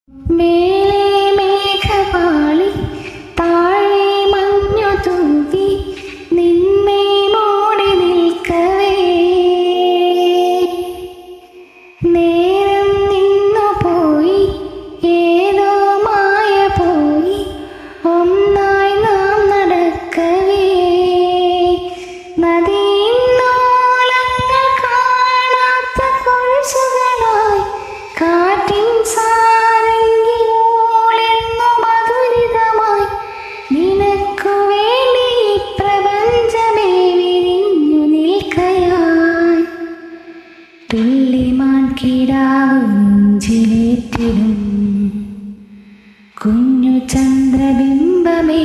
മേലെ മേഘപാളി താഴെ മഞ്ഞു തൂവി നിന്നെ മൂടി നിൽക്കവേ നേരം നിന്നു പോയി ഏതോ മായ പോയി ഒന്നായി നാം നടക്കവേ നദിയിന്നോളങ്ങൾ കാണാത്ത കൊലുസുകളായി കാറ്റിൻ സാരംഗിയോളെന്നു മധുരിതമായി നിനക്കു വേണ്ടി പ്രപഞ്ചമേ വിരിഞ്ഞു നിൽക്കയായി തുള്ളിമാൻ കിടാവ് നെഞ്ചിലേറ്റിടും കുഞ്ഞു ചന്ദ്രബിംബമേ